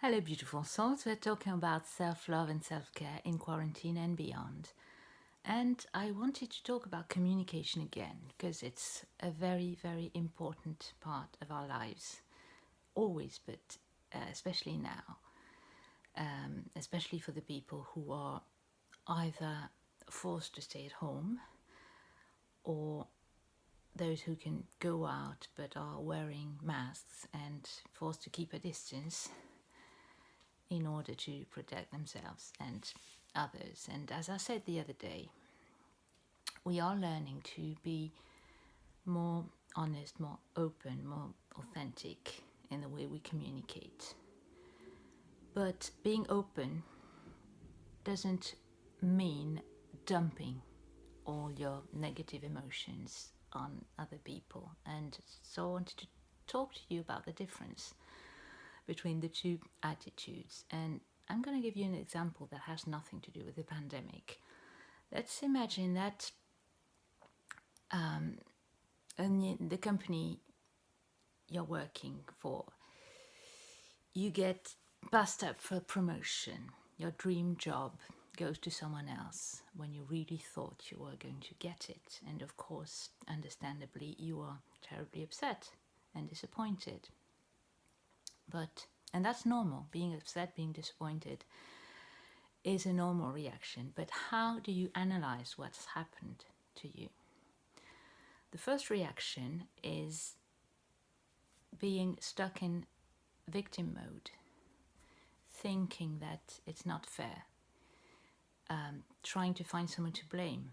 Hello, beautiful souls. We're talking about self-love and self-care in quarantine and beyond. And I wanted to talk about communication again because it's a very, very important part of our lives. Always, but especially now. Especially for the people who are either forced to stay at home or those who can go out but are wearing masks and forced to keep a distance in order to protect themselves and others. And as I said the other day, we are learning to be more honest, more open, more authentic in the way we communicate. But being open doesn't mean dumping all your negative emotions on other people. And so I wanted to talk to you about the difference between the two attitudes. And I'm going to give you an example that has nothing to do with the pandemic. Let's imagine that the company you're working for, you get passed up for promotion. Your dream job goes to someone else when you really thought you were going to get it. And of course, understandably, you are terribly upset and disappointed. And that's normal. Being upset, being disappointed is a normal reaction. But how do you analyze what's happened to you? The first reaction is being stuck in victim mode, thinking that it's not fair, trying to find someone to blame.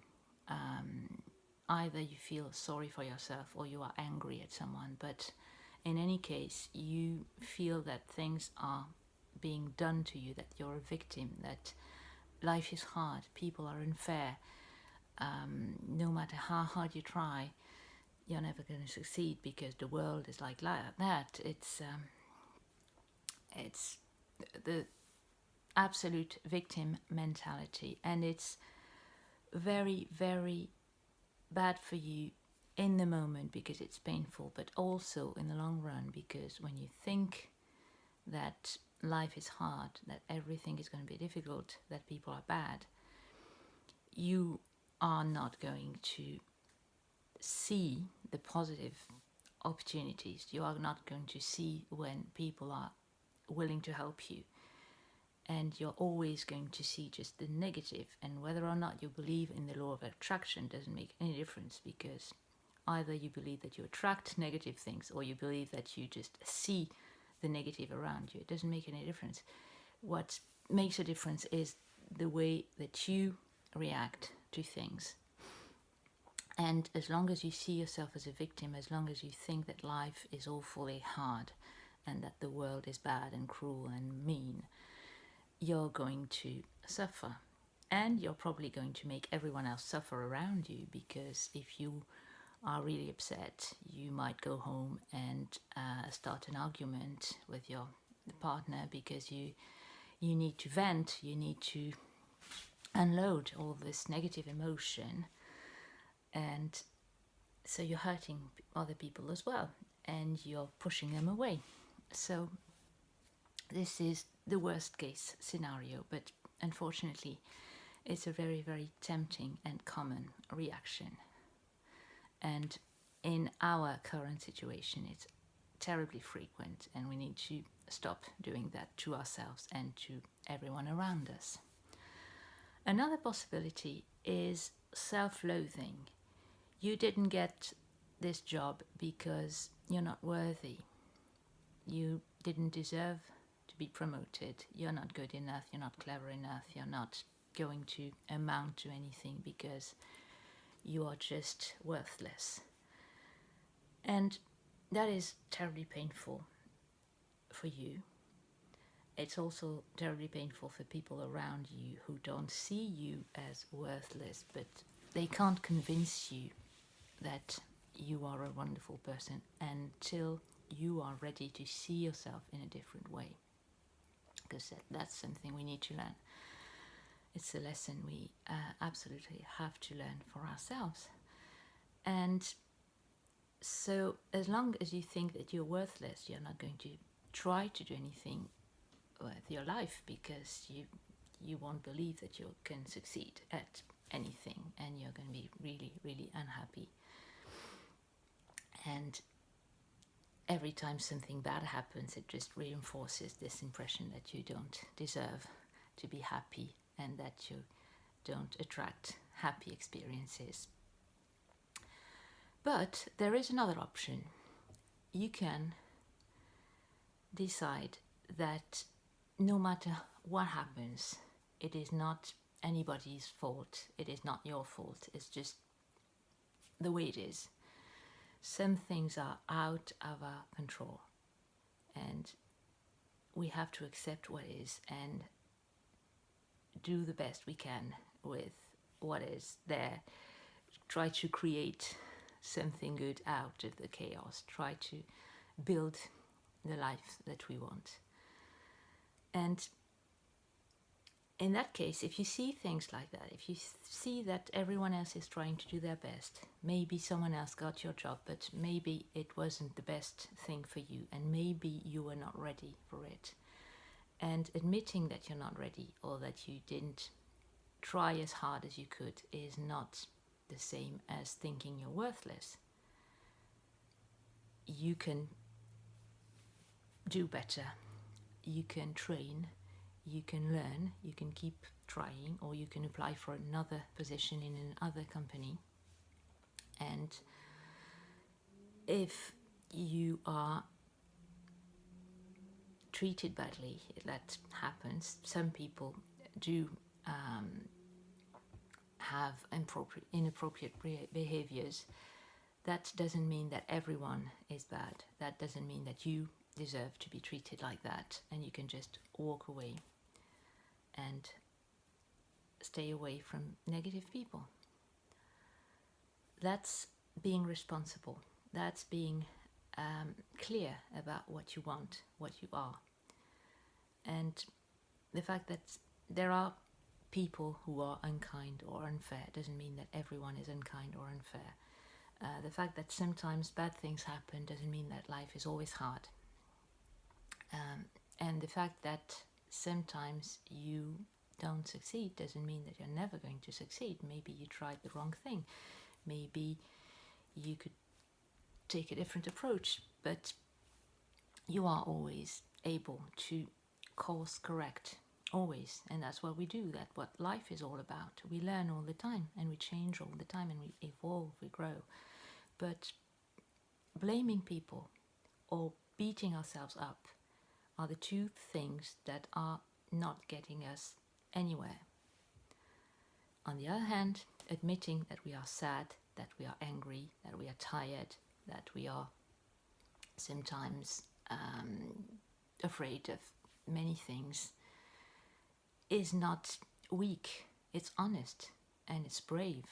Either you feel sorry for yourself or you are angry at someone, but in any case, you feel that things are being done to you, that you're a victim, that life is hard, people are unfair. No matter how hard you try, you're never going to succeed because the world is like that. It's the absolute victim mentality, and it's very, very bad for you in the moment because it's painful, but also in the long run because when you think that life is hard, that everything is going to be difficult, that people are bad, you are not going to see the positive opportunities. You are not going to see when people are willing to help you. And you're always going to see just the negative. And whether or not you believe in the law of attraction doesn't make any difference, because either you believe that you attract negative things or you believe that you just see the negative around you. It doesn't make any difference. What makes a difference is the way that you react to things. And as long as you see yourself as a victim, as long as you think that life is awfully hard and that the world is bad and cruel and mean, you're going to suffer. And you're probably going to make everyone else suffer around you, because if you are really upset, you might go home and start an argument with your partner because you need to vent, you need to unload all this negative emotion. And so you're hurting other people as well, and you're pushing them away. So this is the worst case scenario, but unfortunately it's a very, very tempting and common reaction. And in our current situation, it's terribly frequent, and we need to stop doing that to ourselves and to everyone around us. Another possibility is self-loathing. You didn't get this job because you're not worthy. You didn't deserve to be promoted. You're not good enough, you're not clever enough, you're not going to amount to anything because you are just worthless. And that is terribly painful for you. It's also terribly painful for people around you who don't see you as worthless, but they can't convince you that you are a wonderful person until you are ready to see yourself in a different way. Because that's something we need to learn. It's a lesson we absolutely have to learn for ourselves. And so as long as you think that you're worthless, you're not going to try to do anything with your life, because you won't believe that you can succeed at anything, and you're going to be really, really unhappy. And every time something bad happens, it just reinforces this impression that you don't deserve to be happy and that you don't attract happy experiences. But there is another option. You can decide that no matter what happens, it is not anybody's fault, it is not your fault, it's just the way it is. Some things are out of our control, and we have to accept what is and do the best we can with what is there. Try to create something good out of the chaos. Try to build the life that we want. And in that case, if you see things like that, if you see that everyone else is trying to do their best, maybe someone else got your job, but maybe it wasn't the best thing for you, and maybe you were not ready for it. And admitting that you're not ready, or that you didn't try as hard as you could, is not the same as thinking you're worthless. You can do better. You can train. You can learn, you can keep trying, or you can apply for another position in another company. And if you are treated badly, that happens. Some people do have inappropriate behaviors. That doesn't mean that everyone is bad. That doesn't mean that you deserve to be treated like that, and you can just walk away and stay away from negative people. That's being responsible. That's being clear about what you want, what you are. And the fact that there are people who are unkind or unfair doesn't mean that everyone is unkind or unfair. The fact that sometimes bad things happen doesn't mean that life is always hard. And the fact that sometimes you don't succeed doesn't mean that you're never going to succeed. Maybe you tried the wrong thing. Maybe you could take a different approach, but you are always able to course correct, always. And that's what we do. That's what life is all about. We learn all the time, and we change all the time, and we evolve, we grow. But blaming people or beating ourselves up are the two things that are not getting us anywhere. On the other hand, admitting that we are sad, that we are angry, that we are tired, that we are sometimes afraid of many things is not weak. It's honest and it's brave.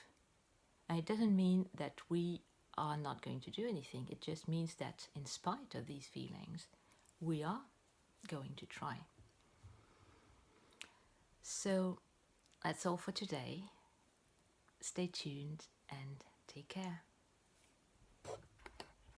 And it doesn't mean that we are not going to do anything. It just means that in spite of these feelings, we are going to try. So that's all for today. Stay tuned and take care.